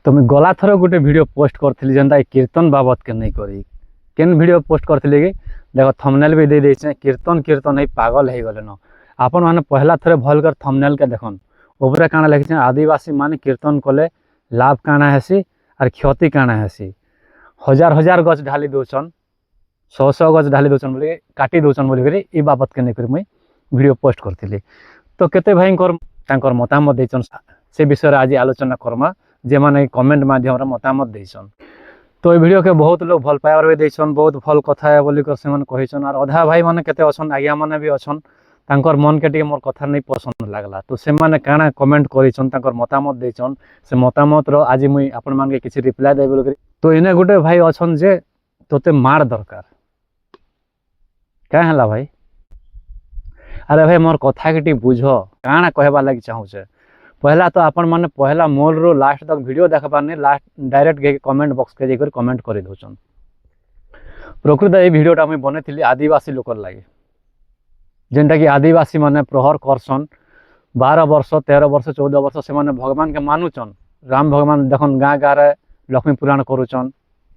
तो मैं गला थर गोटे वीडियो पोस्ट करी जेनता कीर्तन बाबद के नहीं करी केन वीडियो पोस्ट करी कि देख थंबनेल भी दे देछे कीर्तन कीर्तन ही पागल हो गले न आपन माने पहला थरे भल कर थंबनेल के देखन ऊपर काना लिखिछे आदिवासी माने कीर्तन कले लाभ काना हेसी और क्षति काना हेसी हजार हजार गज ढाली दौन शौ शौ गज ढाली दौन बोली काटी दौन बोली ई बाबद के नहीं करी मुई वीडियो पोस्ट करथिली। तो केते भाईंकर मतामत देछन से विषय आज आलोचना करमा जे माने कमेंट माध्यम मतामत देछन। तो ये वीडियो के बहुत लोग भल पाइबार भी देछन बहुत भल कथा है बोली कर से मन कहिछन और अधा भाई माने केते अछन आज्ञा माने भी अछन तांकर मन के टिके मोर कथा नहीं पसंद लागला तो से माने काना कमेंट करिछन तांकर मतामत देछन से मतामत रो आज मुई आपन मान के किछि रिप्लाई देबे बोली। तो इने गुटे भाई अछन जे तोते मार दरकार क्या हला भाई अरे भाई मोर कथा के टिके बुझो काना कहबा लागि चाहू छे पहला तो आपण माने पहला मोल रो लास्ट तक वीडियो देखबार नहीं लास्ट डायरेक्ट गे कमेंट बॉक्स के जेकर कमेंट कर दउछन। प्रकृत ए वीडियोटा मुई बनेथिली आदिवासी लोकर लागि जेनटा कि आदिवासी माने प्रहर करसन 12 वर्ष 13 वर्ष 14 वर्ष से माने भगवान के मानुचन राम भगवान देखन गाँ गाँ रे लक्ष्मी पुराण करूचन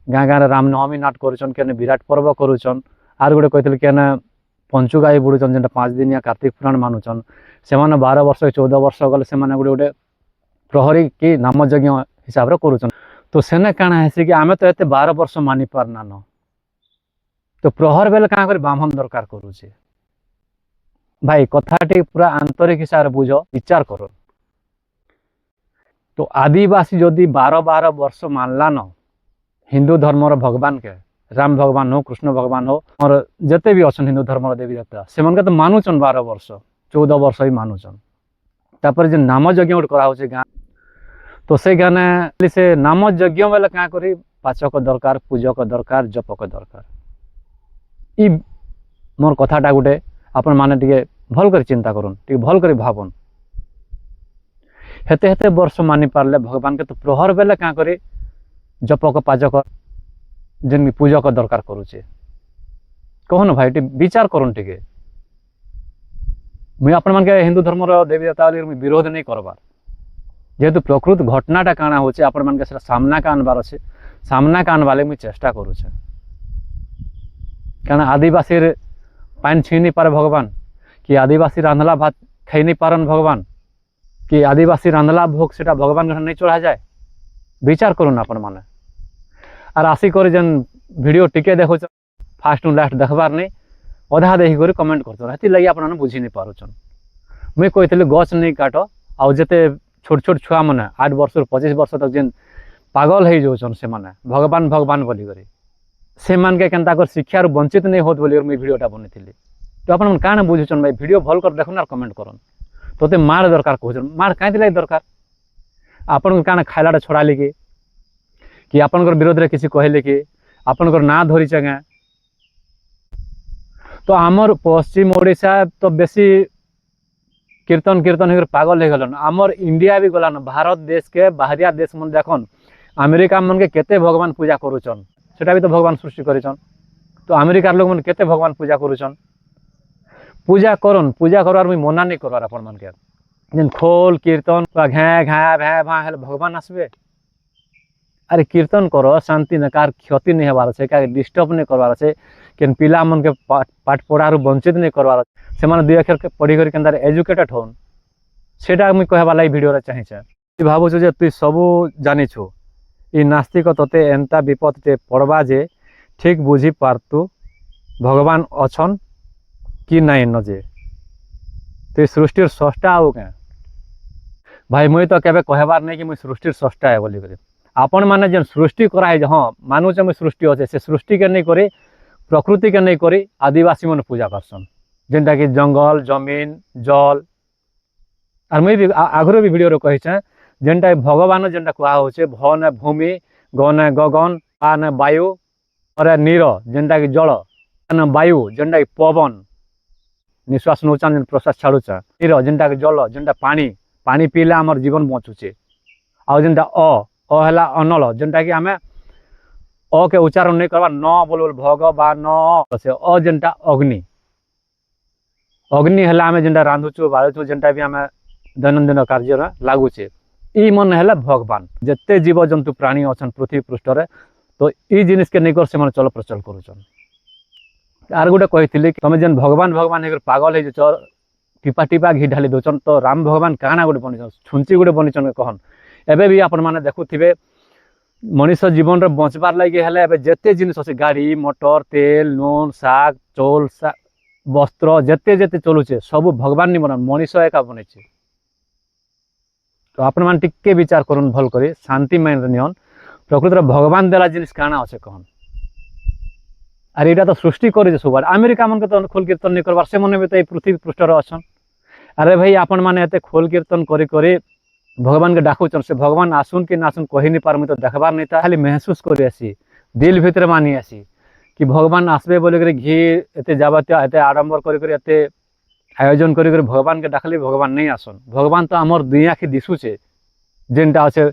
गाँ गाँ रे रामनवमी नाट करूचन केने विराट पर्व करूचन आर गोटे कहथिल केने पंचुगाई बुड़ुचन जेनटा 5 दिनिया कार्तिक पुराण मानुचन से 12 वर्ष 14 वर्ष गले से गोटे गोटे प्रहरी कि नाम यज्ञ हिसाब रे करूचन। तो सेने काना है कि आमे तो एते 12 वर्ष मानि पारना न तो प्रहर बेले काँ कर बामन दरकार करूचे भाई कथाटी पूरा आंतरिक हिसाब रे बुझो विचार करो। तो आदिवासी जदि 12 वर्ष मानला न हिंदू धर्म भगवान के राम भगवान हो कृष्ण भगवान हो और जते भी अच्छा हिंदू धर्म देवी देवता से मन के तो मानुचन 12 वर्ष 14 वर्ष ही मानुचन तापर जे नाम यज्ञ गोटे करा होचे गाँ तो से गाने से नाम यज्ञ बेले क्या करी पाचक दरकार पूजक दरकार जपक दरकार ई मोर कथाटा गोटे आपण माने टिके भल कर चिंता करन टिके भल कर भाबन हेते हेते वर्ष मानि पारले भगवान के तो प्रहर बेले क्या करी जपक पाचक जेन पूजक दरकार करूचे कहन भाई टी विचार करन टिके मुई आपण मान के हिंदू धर्म देवी देवता विरोध नहीं करबार जेहेतु प्रकृत घटनाटा काना होचे आपण मान के सामना का आनबार अच्छे सामना का आनबाले मुई चेष्टा करूचे कारण आदिवासी पानी छुई नहीं पारे भगवान कि आदिवासी रांधला भात खाई नहीं पारन भगवान कि आदिवासी रांधला भोग से भगवान घर नहीं चढ़ा जाए विचार करूँ आपण माने और आशी कर जेन वीडियो टिके देखो फास्ट टू लास्ट देखबार नहीं अधा देखिक कमेंट कर लगी आप बुझी नहीं पारुचन मुई कही गच नहीं काट आउ जिते छोट छोट छुआ मैंने 8 वर्ष 25 वर्ष तक जेन पागल हो जाऊन से माने भगवान भगवान बोली से मान के केनता कर शिक्षा वंचित नहीं होत बोली मुई वीडियोटा बनी तो अपन काना बुझुचन भाई वीडियो भल कर देखुन और कमेंट करन तोते मार दरकार कहन मार कहीं लगे दरकार आपन काना खाइलाटा छड़ाली कि आपन विरोध में किसी कहले कि आपन ना धरी चेगा तो आमर पश्चिम ओडिशा तो बेसी कीर्तन कीर्तन हो पागल हो गलन आमर इंडिया भी गलान भारत देश के बाहरिया देश मन देखन अमेरिका मन के केते भगवान पूजा करूचन सेटा भी तो भगवान सृष्टि करिचन तो अमेरिकार लोग मन केते भगवान पूजा करूचन पूजा करवार मुई मना नहीं करवार अपन मन के जेन खोल कीर्तन घे घा भे भा हेले भगवान आसबे अरे कीर्तन करो शांति न कार क्षति नहीं हबार है क्या डिस्टर्ब नहीं करवार है केन पिला मन के पाठ पढ़ार वंचित नहीं करवार से माने 2 अक्षर के पढ़ी कर केनदार एजुकेटेड होन सेटा मुई कहबा लाई वीडियो रे चाहि छ तु भाबु छ जे तु सब जानि छु ई नास्तिक तोते एंता विपद ते पड़बा जे ठीक बुझी पारतु भगवान अछन कि नहीं न जे तो सृष्टिर स्रष्टा हो क्या भाई मुई तो केबे कहबार नहीं कि मुई सृष्टिर स्रष्टा है बोली आपण माने जेन सृष्टि कराए हाँ मानुचे मुई सृष्टि अच्छे से सृष्टि के नहीं करी प्रकृति के नहीं करी आदिवासी मन पूजा करसन जेनटा कि जंगल जमीन जल और मुई भी आगुरी भी वीडियो कही जेनटा भगवान जेनटा कहा होचे भ ने भूमि ग ने गगन आ ने वायु और नीर जेनटा कि जल न वायु जेनटा कि पवन निश्वास नौचान जेन प्रश्वास छाड़ुचा नीर जेनटा कि जल जेनटा पानी पानी पीले आमर जीवन बचुचे आ जेनटा अहला अनल जेनटा कि आमे अ के उच्चारण नहीं करवा न बोल भगवान से अ जेनटा अग्नि अग्नि है आम जेनटा रांधुचु बाड़ुचु जेनटा भी आम दैनंदिन कार्य लागुचे ई मन है भगवान जिते जीवजंतु प्राणी अच्छा पृथ्वी पृष्ठ तो ई जिनिस के नहीं से चल प्रचल करुचन आर गोटे कही तुम जेन भगवान भगवान हो पागल हो टीपा टीपा घी ढाली दौन तो राम भगवान काଣା गोटे बनी छुंची गोटे बनीचन कहन एबे भी आपण मैंने देखुवे मनीष जीवन रे बचबार लगे हेले जेते जिनिस अच्छे गाड़ी मोटर तेल नून शाग चौल वस्त्र जेते जेते चलुचे सब भगवान नहीं बना मनीष एका बने तो आपण मैंने टिके विचार करन भल करी शांति माइंड नियन प्रकृत भगवान देला जिनिस काଣା अच्छे कहन अरे यहाँ तो सृष्टि कर सब अमेरिका मन के तो खोल कीर्तन नहीं करवार से मन भी तो पृथ्वी पृष्ठ अच्छा अरे भाई आपण मैंने एते खोल कीर्तन करी भगवान के डाकुचन से भगवान आसुन कि नासुन कही नहीं पार मुझे तो देखबार नहीं था खाली महसूस कर आसी दिल भितर मानी आसी कि भगवान आसबे बोलिक घी एते जाबत एते आडम्बर करते आयोजन कर भगवान के डाकले भगवान नहीं आसन भगवान तो आमर दुई आखि दिशुचे जेनटा अच्छे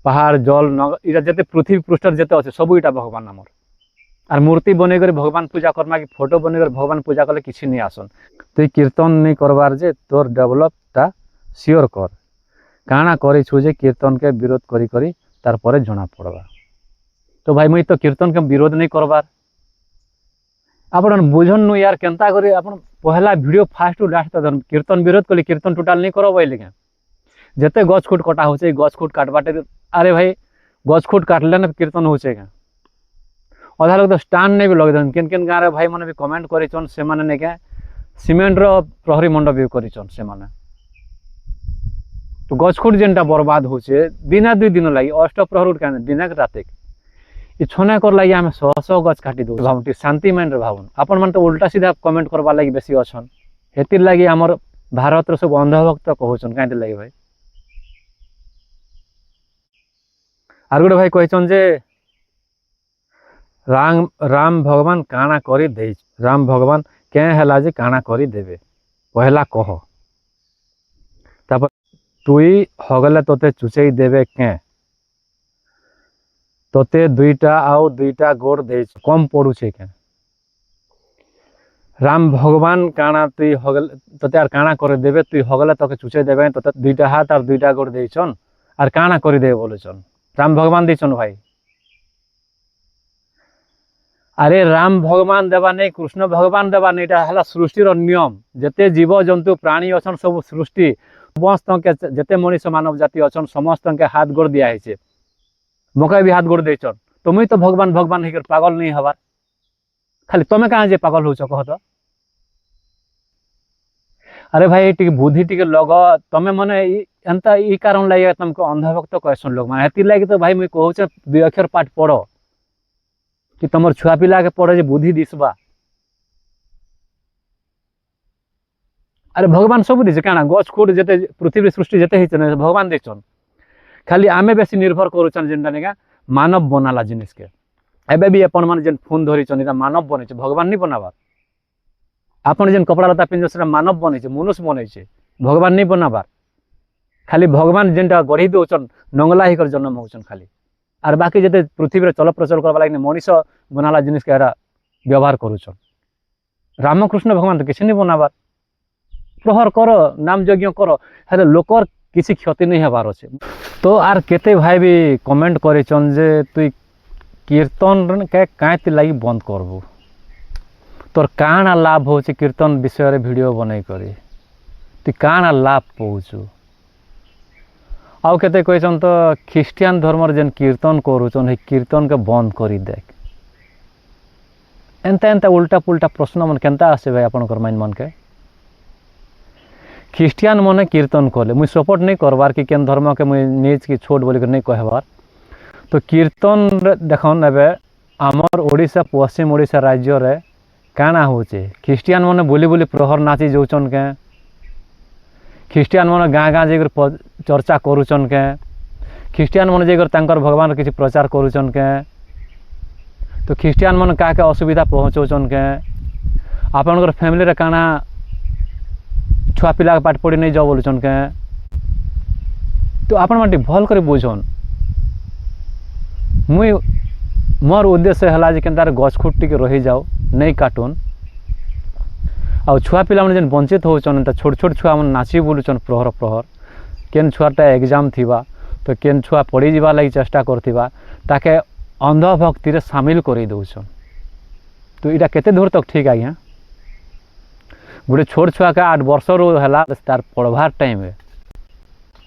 पहाड़ जल नगर जिते पृथ्वी पृष्ठ जिते अच्छे सब इटा भगवान आमर और मूर्ति बने कर भगवान पूजा करमा कि फोटो बने कर भगवान पूजा कले किसी नहीं आसन तो कीर्तन नहीं करवार जे तोर डेभलपटा सियोर कर काଣା करू जे कीर्तन के विरोध करी करी तार परे जना पड़वा तो भाई मुई तो कीर्तन के विरोध नहीं करवार आपण बुझन नु यार केनता करी आपण पहला वीडियो फास्ट टू लास्ट तक कीर्तन विरोध कली कीर्तन टोटाल नहीं करो बोले जिते गछ खुट कटा होचे गछ खुट काटबाटे अरे भाई गछ खुट काटले ना कीर्तन होचे क्या अधा लोग तो स्टान नहीं भी लगे केन केन गाँव भाई मैंने भी कमेंट करें से माने नहीं क्या सीमेंट रो प्रहरी मंडप भी करें से माने तो गछखुट जेनटा बर्बाद होचे दिना दुई दिन लगी अष्ट प्रहर क्या दिन रात छना कर लगे आम शह शह गछ काटी दो भाव शांति माइंड भावन आपण मैंने तो उल्टा सीधा कमेंट करवा लगी बेसी अच्छन हेतिर लगी आमर भारत सब अंधभक्त कहन कहीं लगे भाई आर गोटे भाई कहन जे राम भगवान काଣା करी दे राम भगवान क्या है जे काଣା करी देवे पहला कह तापर तुई हगले तोते चुचई देवे क्या तोते दुईटा आउ दुईटा गोड़ दे कम पड़ुचे क्या राम भगवान काଣା तुई हगल तोते आर काଣା करे देवे तुई हगले तोके चुचई देवे तोते दुईटा हाथ और दुईटा गोड़ देचन आर काଣା करी देवे बोलेचन राम भगवान देचन भाई अरे राम भगवान देवा नहीं कृष्ण भगवान देवा नहीं है सृष्टिर नियम जिते जीव जंतु प्राणी अच्छा सब सृष्टि समस्त के जिते मनीष मानव जाति अच्छा समस्त के हाथ गोड़ दिया मकई भी हाथ गोड़ देचन तो मुई तो भगवान भगवान होकर पागल नहीं हबार खाली तुम्हें कहाँ जे पागल हो कह तो अरे भाई टी बुद्धि टी लग तुम्हें मने एंता ई कारण लगे तुमको अंधभक्त कहसन लोग माने लगे तो भाई मुई कहूँ दुई अक्षर पाठ पढ़ कि तुम छुआ पिला के पढ़े बुद्धि दिसबा अरे भगवान सब दीचे क्या गछ खुट जिते पृथ्वी सृष्टि जिते भगवान देचन खाली आमे बेसी निर्भर करुचन जेनटा निका मानव बनाला जिनिस के एबे भी अपन मान जेन फोन धरिचन इटा मानव बने भगवान नहीं बनाबार आपन जेन कपड़ा लता पिंध से मानव बने मनुष्य बने भगवान नहीं बनाबार खाली भगवान जेनटा गढ़ी दौन नंगला ही जन्म होचन खाली आर बाकी जिते पृथ्वी चल प्रचल करवा लगे मनीष बनाला जिनिस के व्यवहार करुचन रामकृष्ण भगवान तो किसी नहीं बनाबार प्रहर कर नाम यज्ञ कर हेले लोकर किसी क्षति नहीं हबार अच्छे तो आर केते भाई भी कमेंट करेचन जे तुई कीर्तन के कहीं लगी बंद करबू तोर काଣା लाभ हो कीर्तन विषय रे वीडियो बनै करी तु काଣା लाभ पहुँचु आउ केते कहन तो ख्रीस्टियन धर्म जेन कीर्तन करुचन कीर्तन के बंद करी देख एंता एंता उल्टा पुल्टा प्रश्न मन केनता आसे भाई आपनकर माइन मन के ख्रीस्टियन मने कीर्तन कले मुई सपोर्ट नहीं करवार कि केन धर्म के मुई नीच की छोट बोलिक नहीं कहबार तो कीर्तन देखन एबे आमर ओडिशा पश्चिम ओडिशा राज्य रे काଣା होचे ख्रीस्टियन मने बोली बोली प्रहर नाची जाउचन के ख्रीस्टियन मन गाँ गाँ जाकर चर्चा करुचन के ख्रीस्टियन मन जाकर तांकर भगवान किसी प्रचार करुचन के तो ख्रीस्टियन मन क्या क्या असुविधा पहुँचौचन के आपनकर फैमिली रे काଣା छुआ पिला पाठ पढ़ी नहीं जाओ बोलुचन के तो आपण माटी भल कर बुझन मुई मोर उद्देश्य है जे केनतार गछ खुट टिके रही जाओ नहीं काटुन आ छुआ पिला जेन वंचित होचन छोट छोट छुआ मन नाची बोलुचन प्रहर प्रहर केन छुआटा एग्जाम थिबा तो केन छुआ पढ़ी जीवा लगी चेष्टा करथिबा ताके अंध भक्ति रे शामिल करी दउछन। तो इटा केते दूर तक ठीक आज्ञा? गोटे छोट छुआ के 8 वर्ष रो हला तार पढ़वार टाइम है,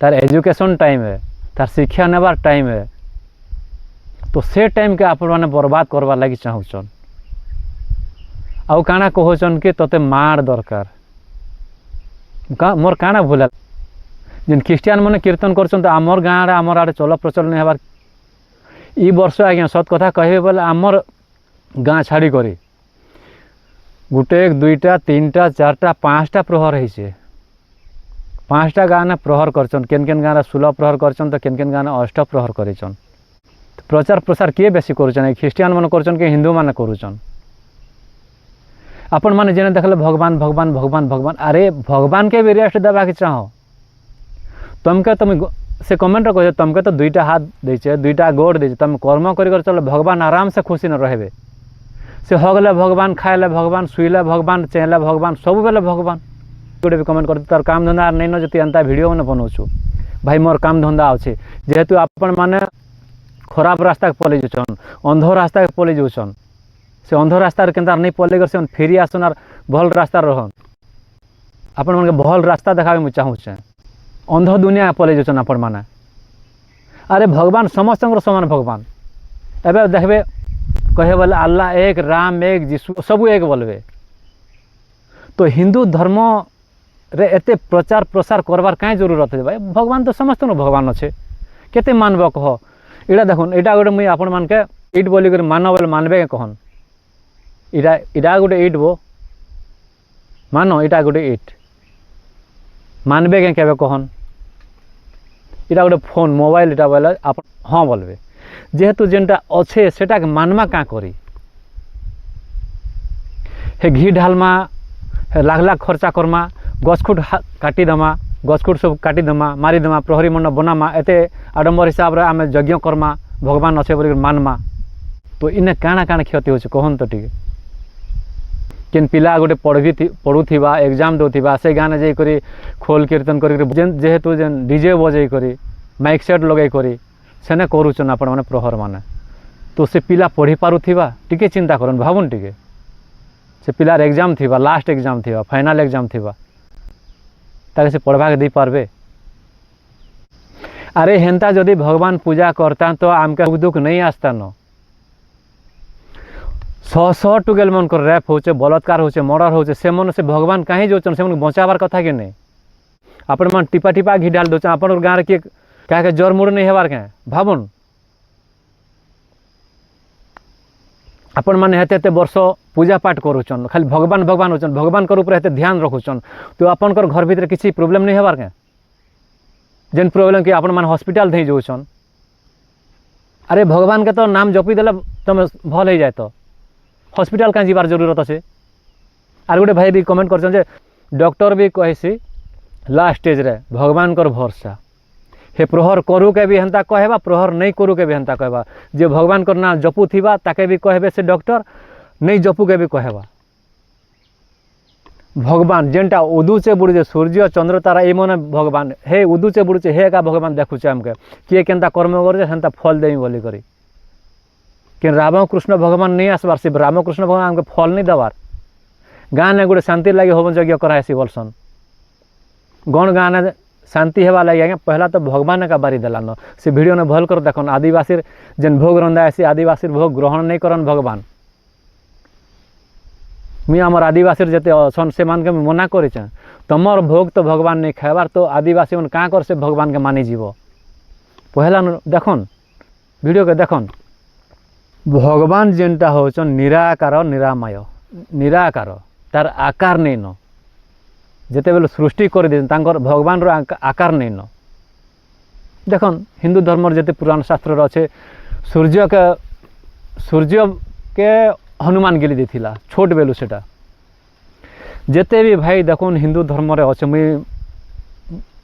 तार एजुकेशन टाइम है, तार शिक्षा नेबार टाइम है, तो से टाइम के आपण माने बर्बाद करवा लगी चाहूछन। आउ काना कहछन कि तोते मार दरकार मोर काना भूल जेन ख्रिस्टियन माने कीर्तन करछन तो आमर गाँ रे आमर आड़े चल प्रचल नहीं हबार ई वर्ष आज्ञा सत कथा कहबे बोले आमर गाँ छाड़ी करी गुटे 2टा 3टा 4टा 5टा प्रहर है 5टा गाँ ने प्रहर करछन। केन केन गाँ 16 प्रहर करछन तो केन केन गाँ 8 प्रहर करिछन। प्रचार प्रसार किए बेसी करुछन ख्रिस्टियन माने करछन कि हिंदू माने करुछन? आपण माने जेने देखले भगवान भगवान भगवान भगवान अरे भगवान के भी रेस्ट देबा के चाहो तुमके तुम से कमेंट कह तुमके तो 2टा हाथ देछे 2टा गोड़ देछे तुम कर्म कर चलो भगवान आराम से खुशी न रहबे से हगले भगवान खाएले भगवान शुइले भगवान चेहले भगवान सब बेले भगवान गोटे भी कमेंट करते तार काम धंदा नहीं न जति अंता वीडियो में बनाऊँ भाई मोर काम धंदा अच्छे जेहेतु आपण माने खराब रास्ता के पलि जाउछन अंध रास्ता के पलि जाउछन से अंध रास्ता केनता नहीं पलि कर फेरी आसन आर भल रास्ता रहन आपण मन के भल रास्ता देखाबे मु चाहू छे अंध दुनिया पलि जाउछन आपण माने। अरे भगवान समस्त समान भगवान एबे देखबे कहे बोले अल्लाह एक राम एक जीशु सब एक बोलबे तो हिंदू धर्म रे एते प्रचार प्रसार करवार कहीं जरूरत है भाई भगवान तो समस्त भगवान अच्छे केते मानब कह इटा देखुन इटा गोटे मुई आपण मान के इट बोली कर मान बोले मानबे कहन इटा इटा गोटे इट बो मान इटा गोटे इट मानबे के केबे कहन इटा गोटे फोन मोबाइल इटा बोले आप हाँ बोलबे जेहेतु जेनटा अच्छे सेटा के मानमा क्या करी हे घी ढालमा हे लाख लाख खर्चा करमा गछखुट काटी दमा गछखुट सब काटी दमा मारी दमा प्रहरी मंडप बनामा एते आडम्बर हिसाब रे आमे यज्ञ करमा भगवान अच्छे बोल मानमा तो इने काना काना क्षति होचे कहन तो ठीक केन पिला गोटे पढ़ुथिबा एग्जाम दउथिबा से गाने जाई करी खोल कीर्तन करी जेहेतु जेन डीजे बजाई करी माइक सेट लगाई करी सेने करूचन आपण माने प्रहर माने तो से पिला पढ़ी पारुथिबा टिके चिंता करन भाबुन टिके से पिलार एग्जाम थिबा लास्ट एग्जाम थिबा फाइनल एग्जाम थिबा ताके से पढ़वा के दे पारबे। अरे हेंता जदि भगवान पूजा करता तो आमके दुख नहीं आसता न 100 टुगेल मन को रेप होचे बलात्कार होचे मर्डर होचे से मन से भगवान कहीं जोचन से मन बचावार कथा के नहीं आपण मन टिपा टिपा घी डाल दोचन आपण गाँव के क्या के जर मुड़ नहीं हेबार के भाबुन आपण माने हेते हेते वर्ष पूजा पाठ करूचन खाली भगवान भगवान होचन भगवान कर ऊपर हेते ध्यान रखुचन तो आपण कर घर भीतर किसी प्रॉब्लम नहीं हेबार के जेन प्रॉब्लम कि आपण मान हॉस्पिटल धई जाउछन। अरे भगवान के तो नाम जपी देला तुम भल हो जाए तो हॉस्पिटल कहीं जीवार जरूरत अच्छे। आर गोटे भाई भी कमेंट करछन जे डॉक्टर भी कहसी लास्ट स्टेज रे भगवान कर भरोसा हे प्रहर करू के भी हेंता कहबा प्रहर नहीं करू के भी हेंता कहबा जे भगवान कर नाम जपू थिबा ताके भी कहबे से डॉक्टर नहीं जपू के भी कहबा भगवान जेनटा उदूचे बुड़े सूर्य चंद्र तारा ए मन भगवान हे उदूचे बुड़े हे का भगवान देखुचे आमके किए केनता कर्म करे हेंता फल देई बोली करी कि रामकृष्ण भगवान नहीं आसबार से रामकृष्ण भगवान आमके फल नहीं देवार गाँ ने गोटे शांति लगे होम यज्ञ करासी बोलसन गण गाँ ने शांति हेबा लगे आज्ञा पहला तो भगवान का बारी देलान से वीडियो ने भल कर देखन आदिवासी जेन भोग रंधा आसी आदिवासी भोग ग्रहण नहीं करन भगवान मुई आमर आदिवासी जेते अछन से मान के मना करे तमर भोग तो भगवान नहीं खाइबार तो आदिवासी मन क्या कर से भगवान के मानी जीव पहला देखन वीडियो के देखन भगवान जेनटा होचन निराकार निरामय निराकार तार आकार नहीं न जेते बेले सृष्टि कर दे भगवान रो आकार नहीं न देखन हिंदू धर्म जेते पुराण शास्त्र अच्छे सूर्य के हनुमान गिली देथिला छोट बेलू सेटा जेते भी भाई देखुन हिंदू धर्म रे अच्छे मुई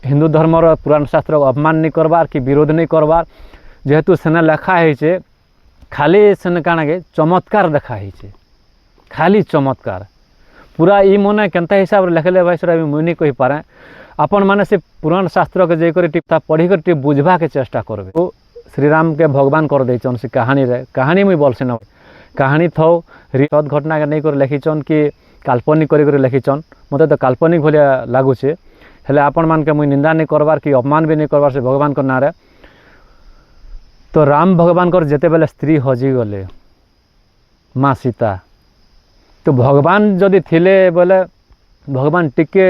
हिंदू धर्म रो पुराण शास्त्र अपमान नहीं करबार कि विरोध नहीं करबार जेहेतु सेने लेखा है खाली सेने काना के चमत्कार देखा है खाली चमत्कार पूरा ई मने केनता हिसाब रे लेखले भाई सर मुई नहीं कहि पारे आपण माने से पुराण शास्त्र के जेकर टिपता पढ़ी कर टिप बुझबा के चेष्टा करबे। तो श्री राम के भगवान कर दैछन से कहानी रे कहानी मुई बोलसे न कहानी थौ सत घटना के नहीं कर लिखिछन कि काल्पनिक कर लिखिछन मते तो काल्पनिक भलिया लागुचे हेले आपण मान के मुई निंदा नहीं करबार कि अपमान भी नहीं करबार से भगवान को नारे। तो राम भगवान कर जेते बेले स्त्री हजी गले माँ सीता तो भगवान जदि थिले बोले भगवान टिके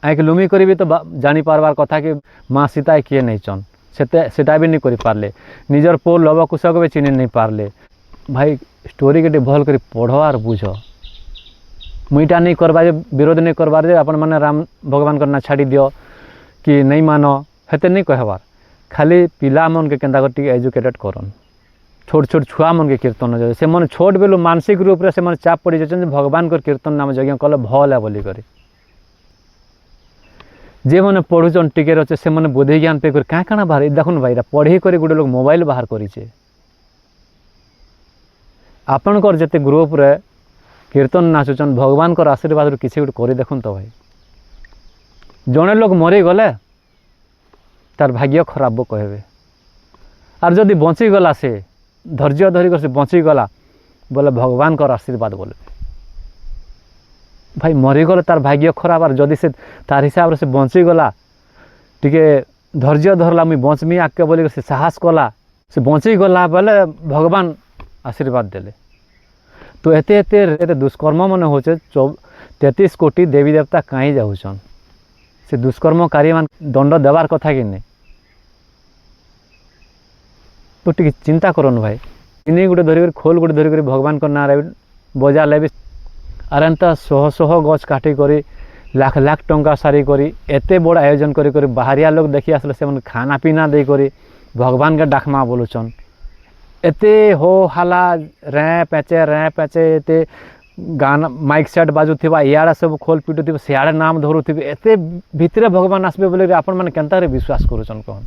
आँख लुमी करी भी तो जानी पारबार कथा कि माँ सीता किए नहीं चन सेटा भी नहीं करी पारले निजर पो लव कुशक भी चिन्ह नहीं पारले। भाई स्टोरी के भल कर पढ़ आर बुझ मुईटा नहीं करवा जे विरोध नहीं करवार जे अपन माने राम भगवान करना छाड़ी दियो कि नहीं मानो हेते नहीं कहबार खाली पिला मन के केंदा कर टिके एजुकेटेड करन छोट छोट छुआ मन के कीर्तन जो से मन छोट बेलू मानसिक रूप से मन चाप पड़ी जाछन भगवान कर कीर्तन नाम यज्ञ कले भल है बोली करी जे मैंने पढ़ुचन टिके रचे से मैंने बुद्धि ज्ञान पे कर क्या काना बाहर देखुन भाई पढ़ी कर गोटे लोग मोबाइल बाहर करिचे आपणकर जेते ग्रुप रे कीर्तन नाचुचन भगवान कर आशीर्वाद किसी गोटे कर देखुन तो भाई जड़े लोग मरी गले तार भाग्य खराब कहबे आर जदि बंची गला से धैर्य धरिक से बंची गला बोले भगवान कर आशीर्वाद बोले भाई मरीगले तार भाग्य खराब आर जदि से तार हिसाब से बंची गला टिके धैर्य धरला मुई बंचमी आके बोली से साहस कला से बंची गला बोले भगवान आशीर्वाद देले। तो एते एते एते दुष्कर्म मन होचे 33 कोटी देवी देवता कहीं जाऊन से दुष्कर्मकारी मान दंड देवार कथा कि नहीं। तो टिके चिंता करन भाई इनी गोटे धरिक खोल गोटे धरिक भगवान को नारे बजा लेबे आर एंता शह शह गछ काटी करी लाख लाख टंका सारी करी एते बड़ आयोजन करी करी बाहरिया लोग देखी आसले से खाना पीना दे करी भगवान के डाकमा बोलुचन एते हो हाला रे पैचे एते गाना माइक सेट बाजुथिबा इयाडा सब खोल पिटुथिबा सियाडे नाम धरुथिबे एते भितरे भगवान आसबे बोले आपण माने केनता रे विश्वास करूचन कहन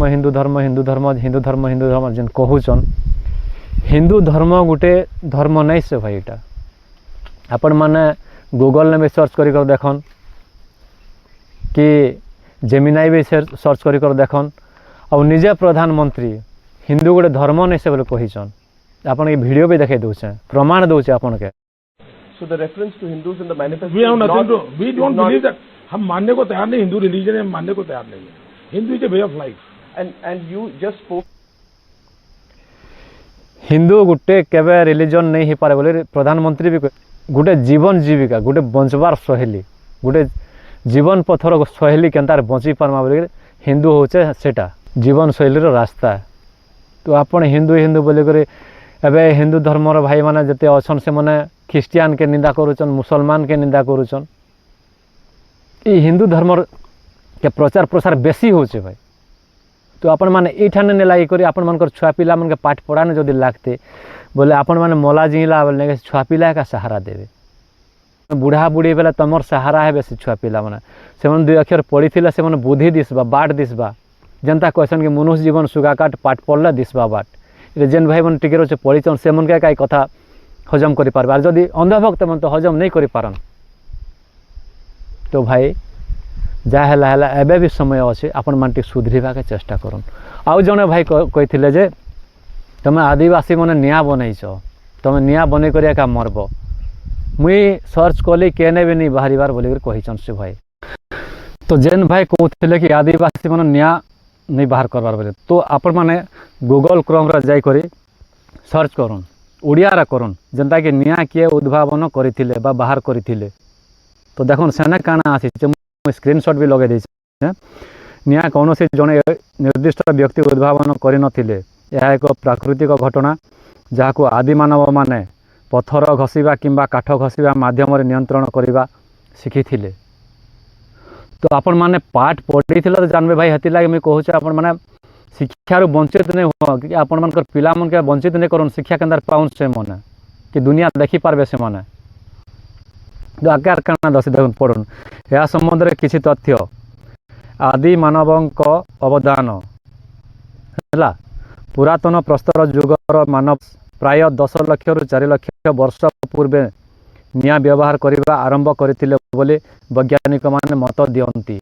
हिंदू धर्म हिंदू धर्म हिंदू धर्म हिंदू धर्म जेन कहूचन हिंदू धर्म गोटे धर्म नहीं से भाई एटा आपण माने गूगल में सर्च करी कर देखन कि जेमिनाई भी सर्च करी कर देखन और निजे प्रधानमंत्री हिंदू गोटे धर्म नहीं से बोले कहीचन आपन के वीडियो भी देखे दोछे प्रमाण दोछे आपन के। So the reference to Hindus in the manifesto we have nothing to we don't believe that हम मानने को तैयार नहीं हिंदू रिलीजन हम मानने को तैयार नहीं है Hindu is a way of life and you just spoke Hindu गोटे केबे रिलीजन नहीं हो पारे बोले प्रधानमंत्री भी गोटे जीवन जीविका गोटे बंचबार शैली गोटे जीवन पथर शैली केनतार बंची पारमा बोले हिंदू होचे सेटा जीवन शैली रास्ता। तो आपण हिंदू हिंदू बोलिक एबे हिंदू धर्मर भाई माने जते अछन से माने ख्रिस्टियन के निंदा करूचन मुसलमान के निंदा करूचन ई हिंदू धर्मर के प्रचार प्रसार बेसी होचे भाई। तो आपण माने इठाने ने लागी करी आपण मानकर छुआ पिला मन के पाठ पढ़ाने जदि लागते बोले आपण माने मोला जिला बोले छुआ पिला का सहारा देवे बुढ़ा बुढ़ी बेला तमर सहारा है बेसी छुआ पिला माने से मन दुई अक्षर पढ़ी थिला से मन बुद्धि दिसबा बाट दिसबा जनता क्वेश्चन के मनुष्य जीवन सुगाकाट पाठ पढ़ले दिसबा बाट ये जेन भाई मन टिके रोचे पढ़ीचन से मन के काई कथा हजम करि पारबा जदि अंधभक्त मन तो हजम नहीं करि पारन। तो भाई जा हेला हेला एबे भी समय अच्छे आपण मान सुधरिबा के चेष्टा करन। आउ जने भाई कहिथिले जे तमे आदिवासी मने निया बनैछ तमे निया बनै करिया का मरब मुई सर्च कली केने भी नहीं बाहरिबार बोली कहिचन से भाई। तो जेन भाई कहथिले कि आदिवासी मने निया नहीं बाहर करबार बोले तो आपण माने गूगल क्रोम रे जाई करी सर्च करन ओडिया रा करन जनता के निया किए उद्भावन करिथिले बा बाहर करिथिले। तो देखुन सेना काना आसी स्क्रीनशॉट भी लगे देछे निया कौन से जड़े निर्दिष्ट व्यक्ति उद्भावन करनथिले यह एक प्राकृतिक घटना जहाँ आदि मानव माने पत्थर घसीबा किंबा काठ घसीबा माध्यम नियंत्रण करवा शिखी। तो आपण माने पाठ पढ़ी तो जानबे भाई हेती लागे मुझे कहूँ आपण माने शिक्षार वंचित नहीं हो कि आपण मानकर पिला मन के वंचित नहीं करन शिक्षा केंद्र पाउन से मने कि दुनिया देखी पारबे से मने। तो आकार काना दस देखुन पढ़ुन या संबंध में किसी तथ्य आदि मानवक अवदान है पुरातन प्रस्तर जुगर मानव प्राय 10 लाख रु 4 लाख वर्ष पूर्वे निआं व्यवहार करबा आरंभ करथिले बोली वैज्ञानिक माने मत दियंती।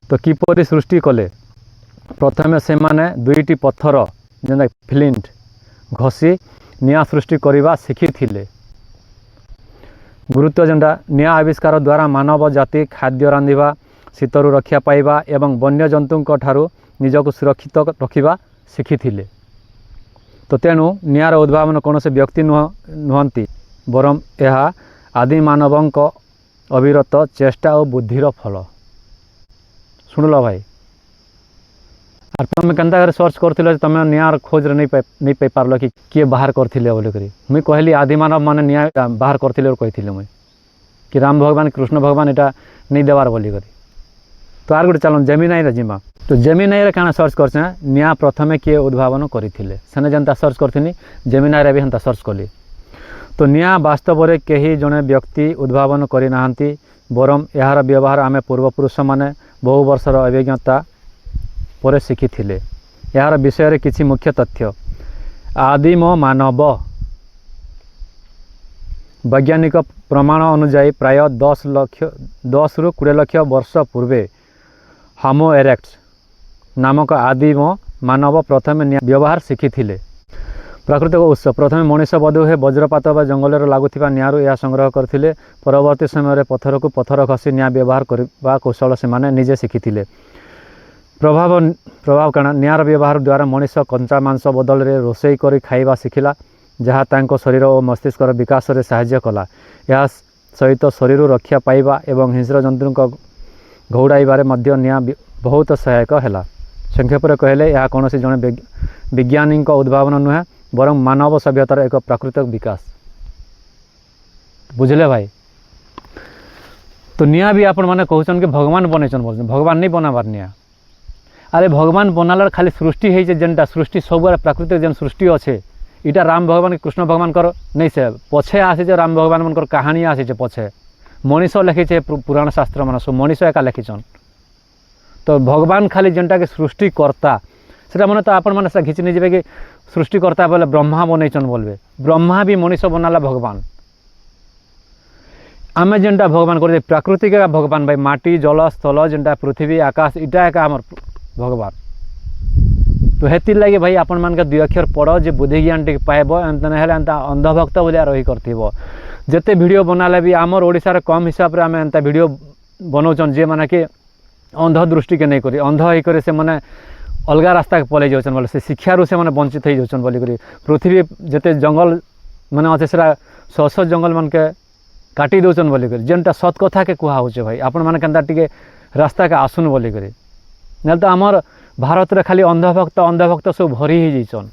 तो किपरि सृष्टि कले प्रथमे से माने दुईटी पत्थर जेना फ्लिंट घसी निआं सृष्टि करबा शिखिथिले। गुरुत्व जेनटा निआं आविष्कार द्वारा मानव जाति खाद्य रांधिबा शीतरू रक्षा पाइबा एवं वन्य जंतुओं ठारू निजक सुरक्षित रखिबा शिखिथिले। तो तेणु निआर उद्भावन कौन से व्यक्ति नुहंती बरम यह आदि मानवंक अविरत चेष्टा और बुद्धिर फल। शुणल भाई आर तुम केन्ता सर्च कर तुम निआर खोज नहीं पाई पार्ल कि किए बाहर करथिले बोलिक मुई कहली आदि मानव माने निआं बाहर करथिले कही मुई कि राम भगवान कृष्ण भगवान एटा नहीं देवार बोलिक। तो आर गोटे चलन जेमिनाई रे जिमा। तो जेमिनाई रे काना सर्च करछे निआं प्रथमे किए उद्भावन करथिले सेने जनता सर्च करथिनी जेमिनाई रे भी हंता सर्च कली। तो निआं वास्तव में कहीं जड़े व्यक्ति उद्भावन करि नाहंती बरम यार व्यवहार आमे पूर्वपुरुष माने बहु वर्षर अभिज्ञता पर शिखिथिले। यार विषय किछि मुख्य तथ्य आदिम मानव वैज्ञानिक प्रमाण अनुसार प्राय 10 रु 20 लाख वर्ष पूर्वे होमो इरेक्टस नामक आदिम मानव प्रथम व्यवहार शिखिथिले। प्राकृतिक उत्स प्रथम मनीष बोधहुए वज्रपात व जंगल लगुवा निआरु यह संग्रह करथिले। परवर्ती समय पत्थर को पत्थर खसी निआं व्यवहार करबा कौशल से माने निजे शिखिथिले। प्रभाव काना निआर व्यवहार द्वारा मनीष कंचा मांस बदल रे रोषेई करी खाइबा शिखिला जहाँ तांको शरीर और मस्तिष्क विकास रे सहाय्य कला। यह सहित शरीर रक्षा पाइबा एवं हिंस्र जंतु घौड़ाइबारे मध्य निआं बहुत सहायक हैला। संक्षेप में कहले यह कौन जड़े वैज्ञानिक उद्भावन नुहे बरं मानव सभ्यतार एक प्राकृतिक विकास। बुझले भाई। तो निआं भी आपण माने कहउछन कि भगवान बनैछन बोलछन भगवान नहीं बनाबार निआं। अरे भगवान बनालार खाली सृष्टि है जेनटा सृष्टि सब प्राकृतिक जेन सृष्टि अच्छे इटा राम भगवान कृष्ण भगवान कर नहीं से पछे आसे राम भगवान मन कहानी आसे पछे मनीष लिखिचे पुराण शास्त्र मान सब मनीष एका लिखिछन। तो भगवान खाली जेनटा के सृष्टिकर्ता से मन तो आपण मैंने घिची नहीं जाए कि सृष्टिकर्ता बोले ब्रह्मा बनईचन बोलबे ब्रह्मा भी मनीष बनाला भगवान। आम जेनटा भगवान कर प्राकृतिक भगवान भाई माटी जल स्थल जेनटा पृथ्वी आकाश इटा एका आम भगवान। तो हेतिर लगे भाई आपण मान के 2 अक्षर पढ़ जे बुद्धि ज्ञान टे पाइब एंता ना एंता अंधभक्त बोलिया रही करथिबो। जेते वीडियो बनाले भी आमर ओडिसा कम हिसाब रे आम एंता वीडियो बनाउछन जे माने कि अंध दृष्टि के नहीं करी अंध होई करे से माने अलगा रास्ता के पलै जाउछन बोले से शिक्षारू से माने वंचित हो जाउछन बोली करी पृथ्वी जेते जंगल माने अच्छे सेरा 100 जंगल मन के काटी दउछन बोली करी जेनटा सत कथा के कुहा होचे भाई आपण माने केनता टिके रास्ता के आसुन बोली करी न तो आमर भारत रे खाली अंधभक्त सब भरी ही जाइछन।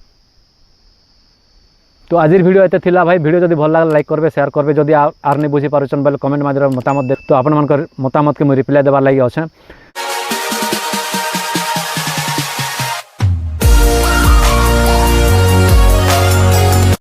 तो आज वीडियो एते थिला भाई वीडियो जदि भल लागला लाइक करबे शेयर करबे जदि आर नहीं बुझी पारुछन बोले कमेंट माध्यम मतामत दे तो आपण मानकर मतामत के मु रिप्लाई देबार लागि अछि।